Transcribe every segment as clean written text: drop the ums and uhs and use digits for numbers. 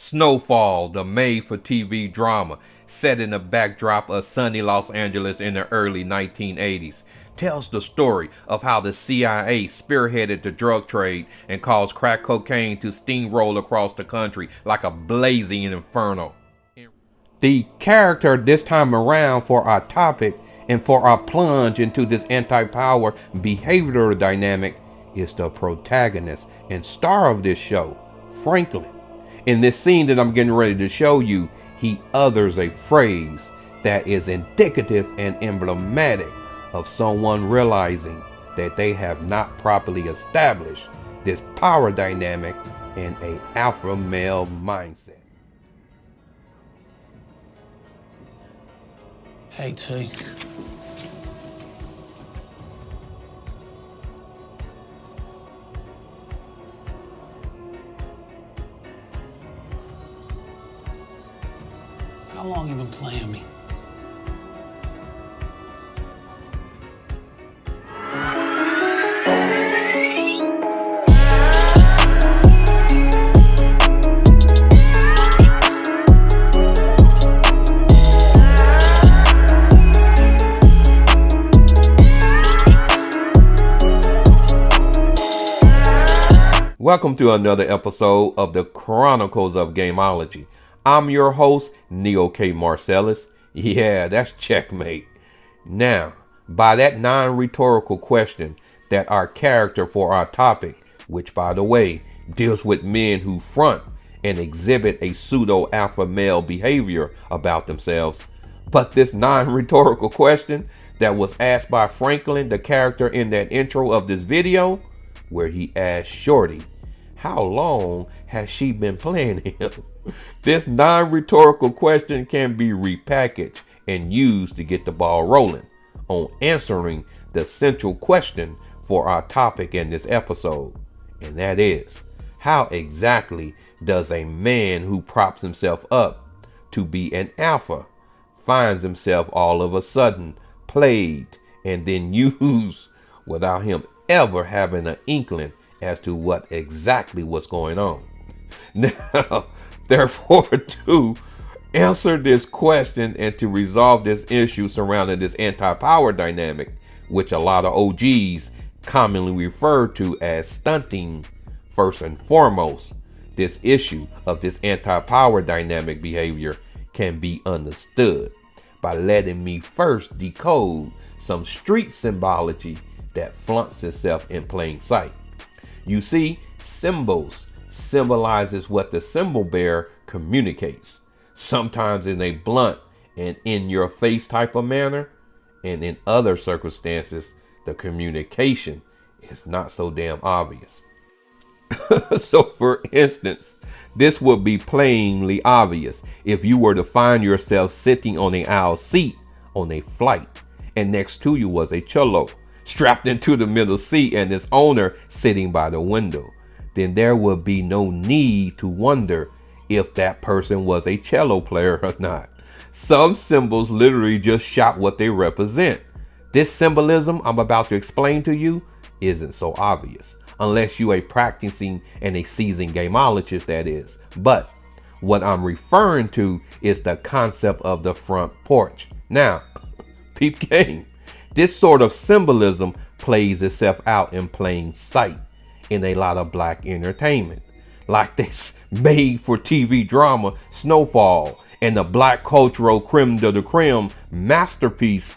Snowfall, the made-for-TV drama set in the backdrop of sunny Los Angeles in the early 1980s, tells the story of how the CIA spearheaded the drug trade and caused crack cocaine to steamroll across the country like a blazing inferno. The character this time around for our topic and for our plunge into this anti-power behavioral dynamic is the protagonist and star of this show, Franklin. In this scene that I'm getting ready to show you, he utters a phrase that is indicative and emblematic of someone realizing that they have not properly established this power dynamic in an alpha male mindset. Hey, T. How long you been playing me? Welcome to another episode of the Chronicles of Gameology. I'm your host, Neo K. Marcellus. Yeah, that's checkmate. Now, by that non-rhetorical question that our character for our topic, which by the way, deals with men who front and exhibit a pseudo-alpha male behavior about themselves. But this non-rhetorical question that was asked by Franklin, the character in that intro of this video, where he asked Shorty, how long has she been playing him? This non-rhetorical question can be repackaged and used to get the ball rolling on answering the central question for our topic in this episode. And that is, how exactly does a man who props himself up to be an alpha finds himself all of a sudden played and then used without him ever having an inkling as to what exactly was going on? Now, therefore, to answer this question and to resolve this issue surrounding this anti-power dynamic, which a lot of OGs commonly refer to as stunting, first and foremost, this issue of this anti-power dynamic behavior can be understood by letting me first decode some street symbology that flaunts itself in plain sight. You see, symbols symbolizes what the symbol bearer communicates, sometimes in a blunt and in-your-face type of manner, and in other circumstances, the communication is not so damn obvious. So, for instance, this would be plainly obvious if you were to find yourself sitting on an aisle seat on a flight, and next to you was a cholo strapped into the middle seat and its owner sitting by the window. Then there would be no need to wonder if that person was a cello player or not. Some symbols literally just shout what they represent. This symbolism I'm about to explain to you isn't so obvious, unless you a practicing and a seasoned gameologist, that is. But what I'm referring to is the concept of the front porch. Now, peep game. This sort of symbolism plays itself out in plain sight in a lot of black entertainment, like this made-for-TV drama Snowfall and the black cultural creme de la creme masterpiece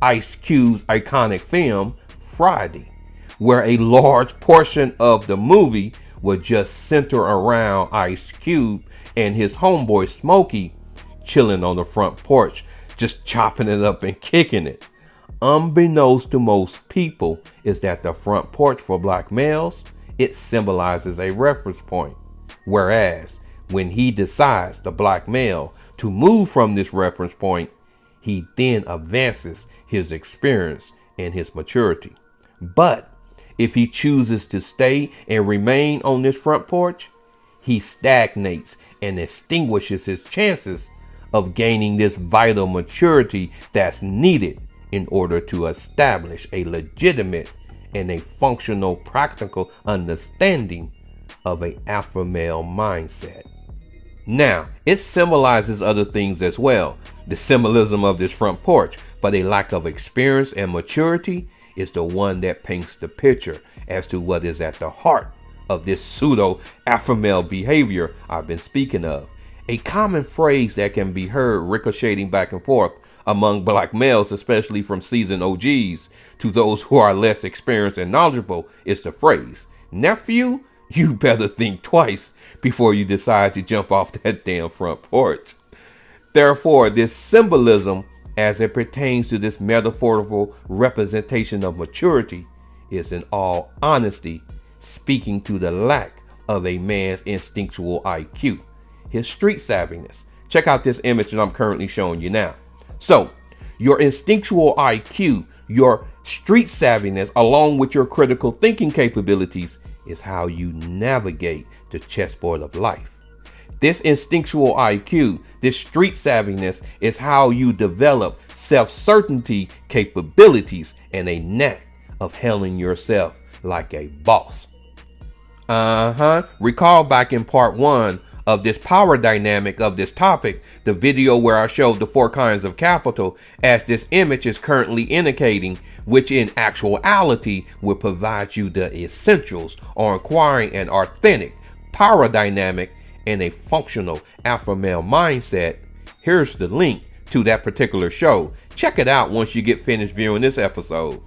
Ice Cube's iconic film Friday, where a large portion of the movie would just center around Ice Cube and his homeboy Smokey chilling on the front porch, just chopping it up and kicking it. Unbeknownst to most people is that the front porch for black males, it symbolizes a reference point. Whereas when he decides, the black male, to move from this reference point, he then advances his experience and his maturity. But if he chooses to stay and remain on this front porch, he stagnates and extinguishes his chances of gaining this vital maturity that's needed in order to establish a legitimate and a functional, practical understanding of an alpha male mindset. Now, it symbolizes other things as well. The symbolism of this front porch, but a lack of experience and maturity is the one that paints the picture as to what is at the heart of this pseudo alpha male behavior I've been speaking of. A common phrase that can be heard ricocheting back and forth among black males, especially from seasoned OGs to those who are less experienced and knowledgeable, is the phrase, "Nephew, you better think twice before you decide to jump off that damn front porch." Therefore, this symbolism as it pertains to this metaphorical representation of maturity is in all honesty speaking to the lack of a man's instinctual IQ, his street savviness. Check out this image that I'm currently showing you now. So, your instinctual IQ, your street savviness, along with your critical thinking capabilities, is how you navigate the chessboard of life. This instinctual IQ, this street savviness, is how you develop self-certainty capabilities and a knack of handling yourself like a boss. Recall back in part 1 of this power dynamic of this topic, the video where I showed the 4 kinds of capital, as this image is currently indicating, which in actuality will provide you the essentials on acquiring an authentic power dynamic and a functional alpha male mindset. Here's the link to that particular show. Check it out once you get finished viewing this episode.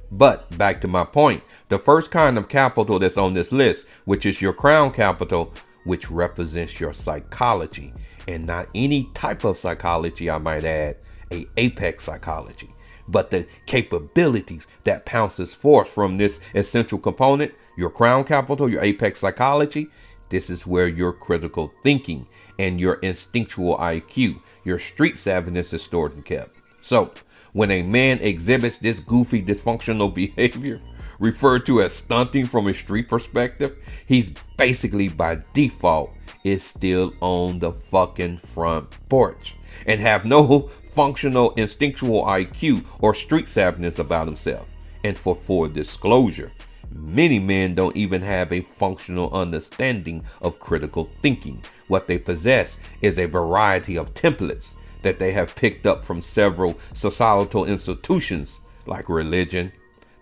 But back to my point, the first kind of capital that's on this list, which is your crown capital, which represents your psychology, and not any type of psychology, I might add, a apex psychology, but the capabilities that pounces forth from this essential component, your crown capital, your apex psychology. This is where your critical thinking and your instinctual IQ, your street savviness is stored and kept. So, when a man exhibits this goofy, dysfunctional behavior, referred to as stunting from a street perspective, he's basically by default is still on the fucking front porch and have no functional instinctual IQ or street savviness about himself. And for full disclosure, many men don't even have a functional understanding of critical thinking. What they possess is a variety of templates that they have picked up from several societal institutions like religion,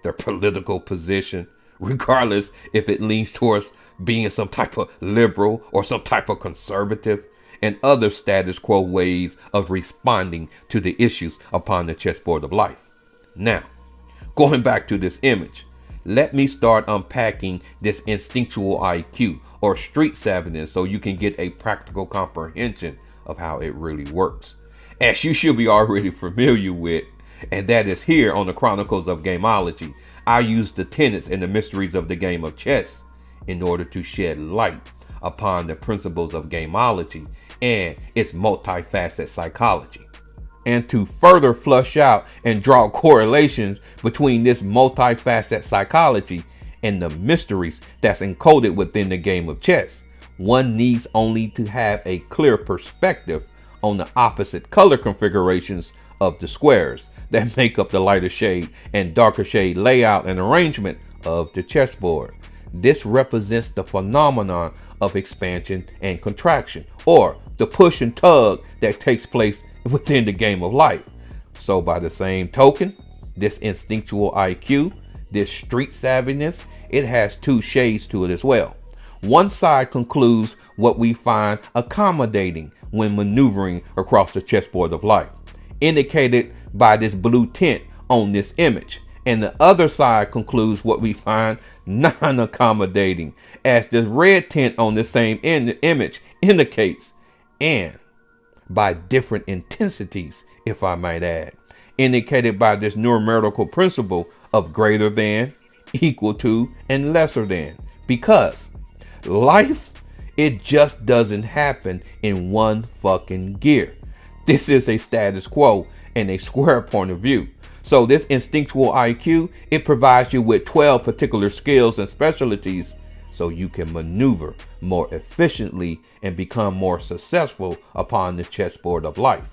their political position, regardless if it leans towards being some type of liberal or some type of conservative, and other status quo ways of responding to the issues upon the chessboard of life. Now, going back to this image, let me start unpacking this instinctual IQ or street savviness so you can get a practical comprehension of how it really works, as you should be already familiar with, and that is here on the Chronicles of Gameology. I use the tenets and the mysteries of the game of chess in order to shed light upon the principles of gameology and its multifaceted psychology, and to further flush out and draw correlations between this multifaceted psychology and the mysteries that's encoded within the game of chess. One needs only to have a clear perspective on the opposite color configurations of the squares that make up the lighter shade and darker shade layout and arrangement of the chessboard. This represents the phenomenon of expansion and contraction, or the push and tug that takes place within the game of life. So by the same token, this instinctual IQ, this street savviness, it has 2 shades to it as well. One side concludes what we find accommodating when maneuvering across the chessboard of life, indicated by this blue tint on this image, and the other side concludes what we find non-accommodating, as this red tint on the same image indicates, and by different intensities, if I might add, indicated by this numerical principle of greater than, equal to, and lesser than, because life, it just doesn't happen in one fucking gear. This is a status quo and a square point of view. So this instinctual IQ, it provides you with 12 particular skills and specialties so you can maneuver more efficiently and become more successful upon the chessboard of life.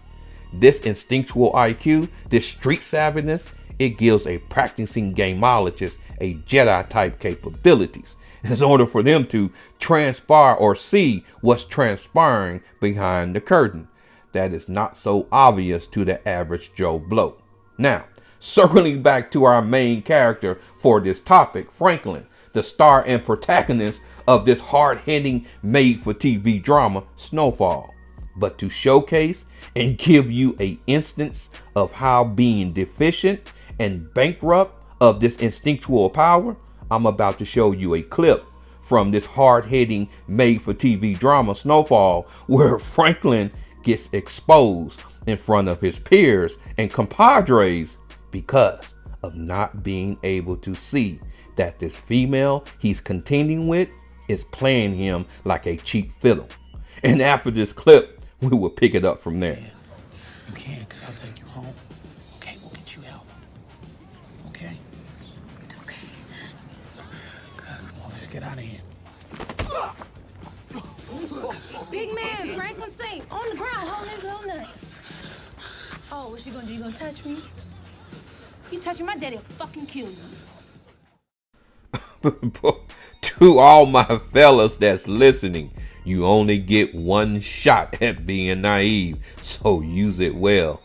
This instinctual IQ, this street savviness, it gives a practicing gameologist a Jedi type capabilities in order for them to transpire or see what's transpiring behind the curtain that is not so obvious to the average Joe Blow. Now, circling back to our main character for this topic, Franklin, the star and protagonist of this hard-hitting made-for-TV drama, Snowfall. But to showcase and give you an instance of how being deficient and bankrupt of this instinctual power, I'm about to show you a clip from this hard-hitting made-for-TV drama, Snowfall, where Franklin gets exposed in front of his peers and compadres because of not being able to see that this female he's contending with is playing him like a cheap fiddle. And after this clip, we will pick it up from there. You can't, because I'll take you home. Okay, we'll get you out. Okay? Okay. Good, come on, let's get out of here. Big man, Franklin Saint, on the ground holding his little nuts. Oh, what's she gonna do? You gonna touch me? You touch me, my daddy'll fucking kill you. To all my fellas that's listening, you only get one shot at being naive, so use it well.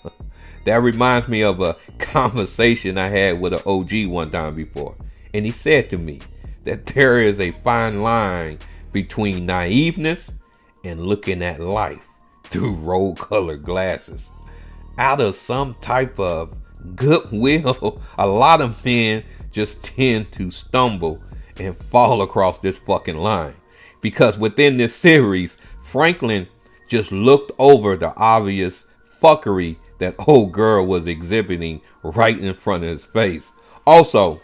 That reminds me of a conversation I had with an OG one time before, and he said to me that there is a fine line between naiveness and looking at life through rose-colored glasses. Out of some type of goodwill, a lot of men just tend to stumble and fall across this fucking line. Because within this series, Franklin just looked over the obvious fuckery that old girl was exhibiting right in front of his face. Also,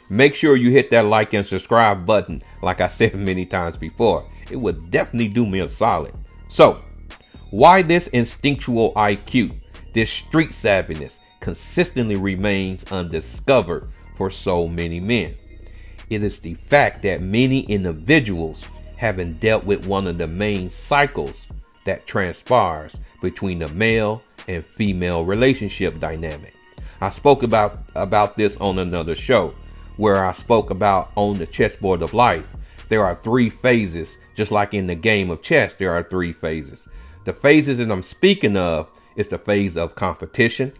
make sure you hit that like and subscribe button like I said many times before. It would definitely do me a solid. So, why this instinctual IQ, this street savviness, consistently remains undiscovered for so many men? It is the fact that many individuals haven't dealt with one of the main cycles that transpires between the male and female relationship dynamic. I spoke about this on another show, where I spoke about on the chessboard of life, there are three phases. Just like in the game of chess, there are three phases. The phases that I'm speaking of is the phase of competition,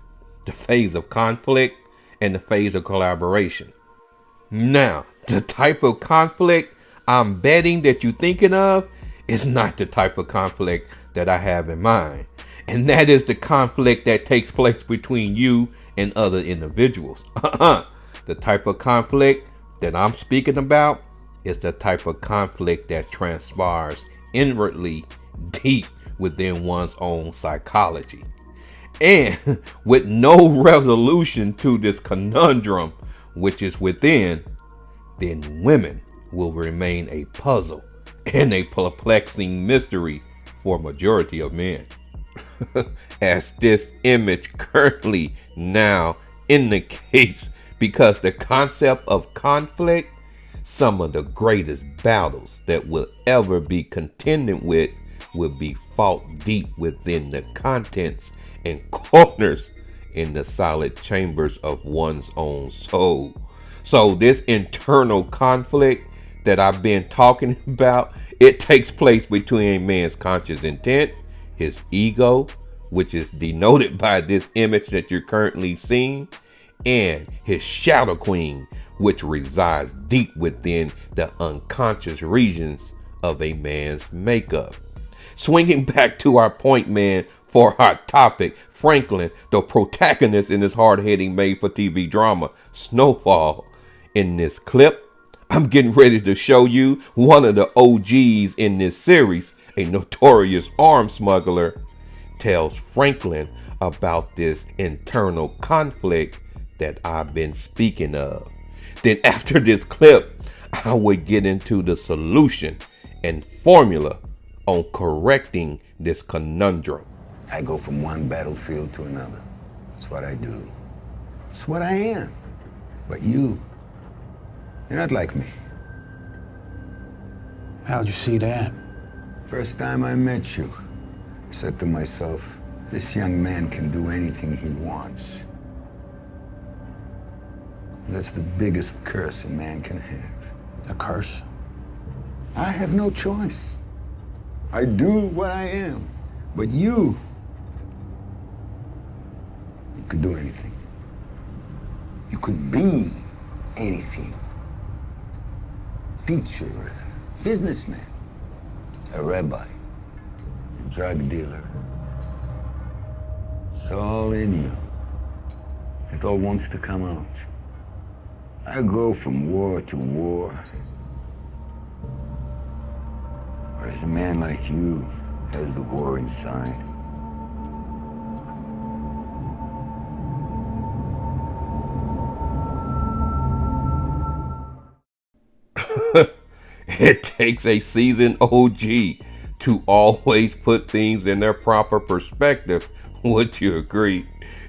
the phase of conflict, and the phase of collaboration. Now, the type of conflict I'm betting that you're thinking of is not the type of conflict that I have in mind. And that is the conflict that takes place between you and other individuals. The type of conflict that I'm speaking about is the type of conflict that transpires inwardly deep within one's own psychology. And with no resolution to this conundrum, which is within, then women will remain a puzzle and a perplexing mystery for a majority of men. As this image currently now indicates, because the concept of conflict, some of the greatest battles that will ever be contended with will be fought deep within the contents and corners in the solid chambers of one's own soul. So this internal conflict that I've been talking about, it takes place between a man's conscious intent, his ego, which is denoted by this image that you're currently seeing, and his shadow queen, which resides deep within the unconscious regions of a man's makeup. Swinging back to our point man for our topic, Franklin, the protagonist in this hard-hitting made-for-TV drama, Snowfall. In this clip, I'm getting ready to show you one of the OGs in this series, a notorious arms smuggler, tells Franklin about this internal conflict that I've been speaking of. Then after this clip, I would get into the solution and formula on correcting this conundrum. I go from one battlefield to another. That's what I do. It's what I am. But you're not like me. How'd you see that? First time I met you, I said to myself, this young man can do anything he wants. That's the biggest curse a man can have. A curse? I have no choice. I do what I am. But you could do anything. You could be anything. Teacher, businessman, a rabbi, a drug dealer. It's all in you. It all wants to come out. I go from war to war. Whereas a man like you has the war inside. It takes a seasoned OG to always put things in their proper perspective. Would you agree?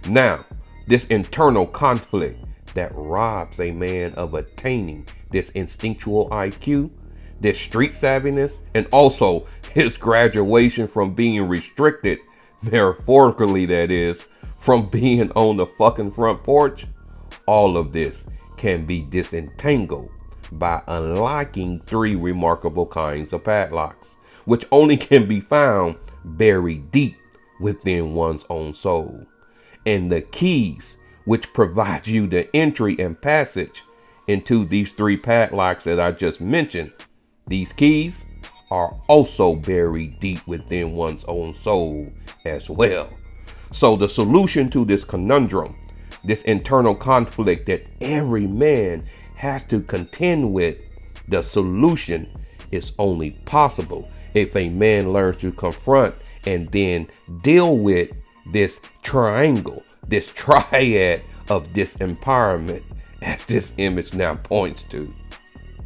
Now, this internal conflict that robs a man of attaining this instinctual IQ, this street savviness, and also his graduation from being restricted, metaphorically that is, from being on the fucking front porch, all of this can be disentangled by unlocking 3 remarkable kinds of padlocks, which only can be found buried deep within one's own soul. And the keys which provide you the entry and passage into these 3 padlocks that I just mentioned, these keys are also buried deep within one's own soul as well. So the solution to this conundrum, this internal conflict that every man has to contend with, the solution is only possible if a man learns to confront and then deal with this triangle, this triad of disempowerment, as this image now points to.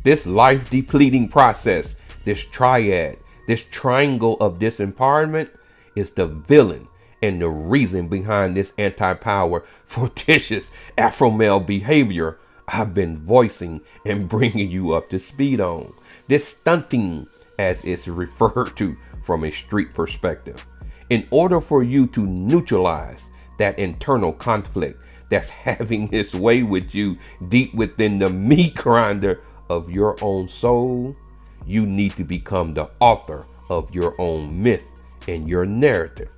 This life depleting process, this triad, this triangle of disempowerment is the villain and the reason behind this anti-power, fortitious Afro male behavior I've been voicing and bringing you up to speed on. This stunting, as it's referred to from a street perspective. In order for you to neutralize that internal conflict that's having its way with you deep within the meat grinder of your own soul, you need to become the author of your own myth and your narrative.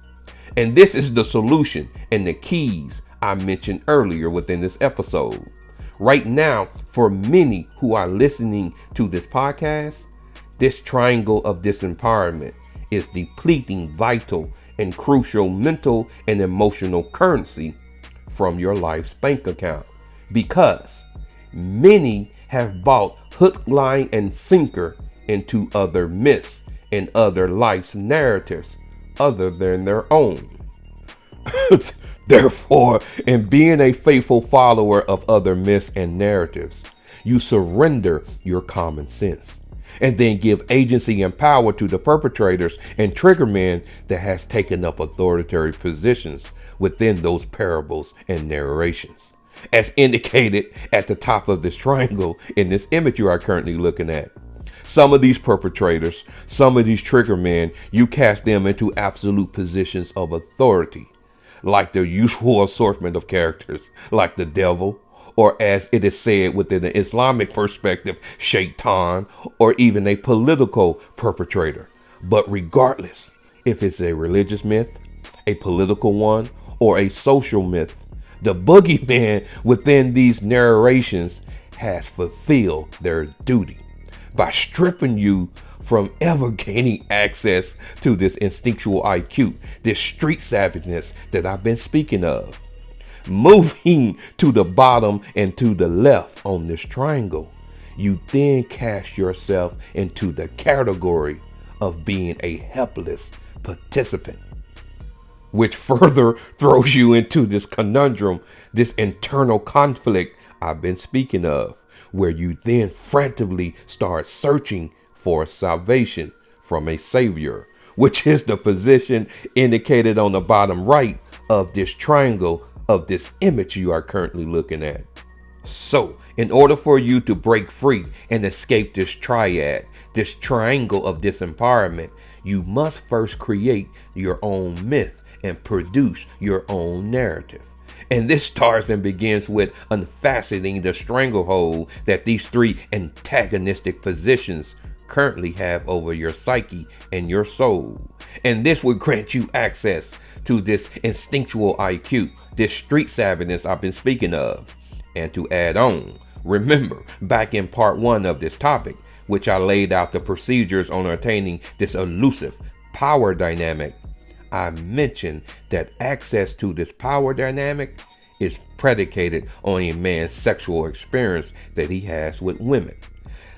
And this is the solution and the keys I mentioned earlier within this episode. Right now, for many who are listening to this podcast, this triangle of disempowerment is depleting vital and crucial mental and emotional currency from your life's bank account, because many have bought hook, line, and sinker into other myths and other life's narratives other than their own. Therefore, in being a faithful follower of other myths and narratives, you surrender your common sense and then give agency and power to the perpetrators and triggermen that has taken up authoritative positions within those parables and narrations, as indicated at the top of this triangle in this image you are currently looking at. Some of these perpetrators, some of these triggermen, you cast them into absolute positions of authority, like the usual assortment of characters, like the devil, or as it is said within the Islamic perspective, shaitan, or even a political perpetrator. But regardless, if it's a religious myth, a political one, or a social myth, the boogeyman within these narrations has fulfilled their duty by stripping you from ever gaining access to this instinctual IQ, this street savageness that I've been speaking of. Moving to the bottom and to the left on this triangle, you then cast yourself into the category of being a helpless participant, which further throws you into this conundrum, this internal conflict I've been speaking of, where you then frantically start searching for salvation from a savior, which is the position indicated on the bottom right of this triangle of this image you are currently looking at. So, in order for you to break free and escape this triad, this triangle of disempowerment, you must first create your own myth and produce your own narrative. And this starts and begins with unfastening the stranglehold that these 3 antagonistic positions currently have over your psyche and your soul. And this would grant you access to this instinctual IQ, this street savviness I've been speaking of. And to add on, remember back in part 1 of this topic, which I laid out the procedures on attaining this elusive power dynamic, I mentioned that access to this power dynamic is predicated on a man's sexual experience that he has with women.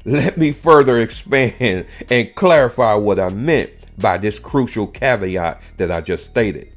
Let me further expand and clarify what I meant by this crucial caveat that I just stated.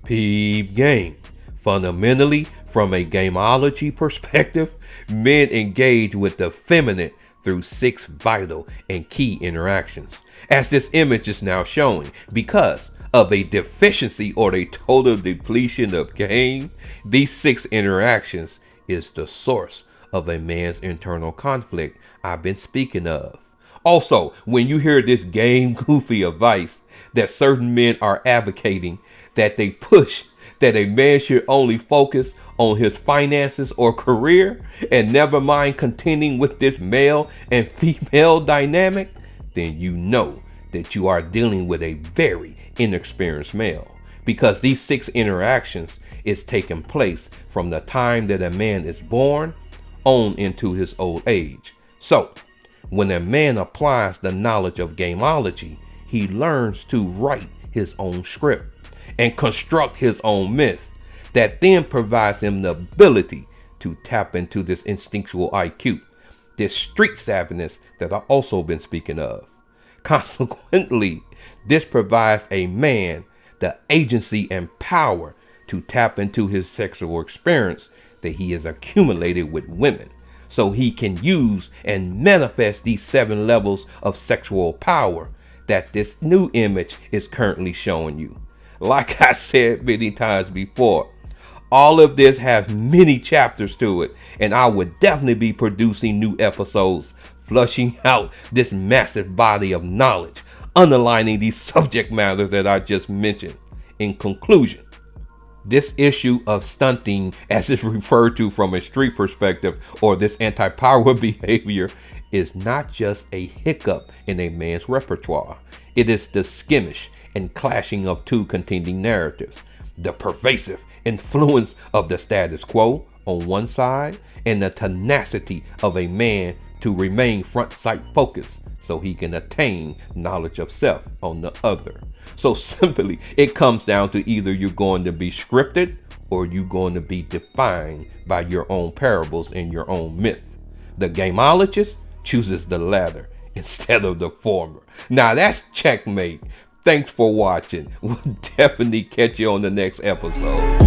Peep game. Fundamentally, from a gameology perspective, men engage with the feminine through 6 vital and key interactions, as this image is now showing. Because of a deficiency or a total depletion of game, these 6 interactions is the source of a man's internal conflict I've been speaking of. Also, when you hear this game goofy advice that certain men are advocating, that they push that a man should only focus on his finances or career and never mind contending with this male and female dynamic, then you know that you are dealing with a very inexperienced male, because these 6 interactions is taking place from the time that a man is born on into his old age. So when a man applies the knowledge of gameology, he learns to write his own script and construct his own myth that then provides him the ability to tap into this instinctual IQ, this street savviness that I've also been speaking of. Consequently, this provides a man the agency and power to tap into his sexual experience that he has accumulated with women, so he can use and manifest these 7 levels of sexual power that this new image is currently showing you. Like I said many times before, all of this has many chapters to it, and I would definitely be producing new episodes, flushing out this massive body of knowledge, underlining these subject matters that I just mentioned. In conclusion, this issue of stunting, as it's referred to from a street perspective, or this anti-power behavior, is not just a hiccup in a man's repertoire. It is the skimmish and clashing of 2 contending narratives, the pervasive influence of the status quo on one side, and the tenacity of a man to remain front sight focused so he can attain knowledge of self on the other. So simply, it comes down to either you're going to be scripted or you're going to be defined by your own parables and your own myth. The gameologist chooses the latter instead of the former. Now that's checkmate. Thanks for watching. We'll definitely catch you on the next episode.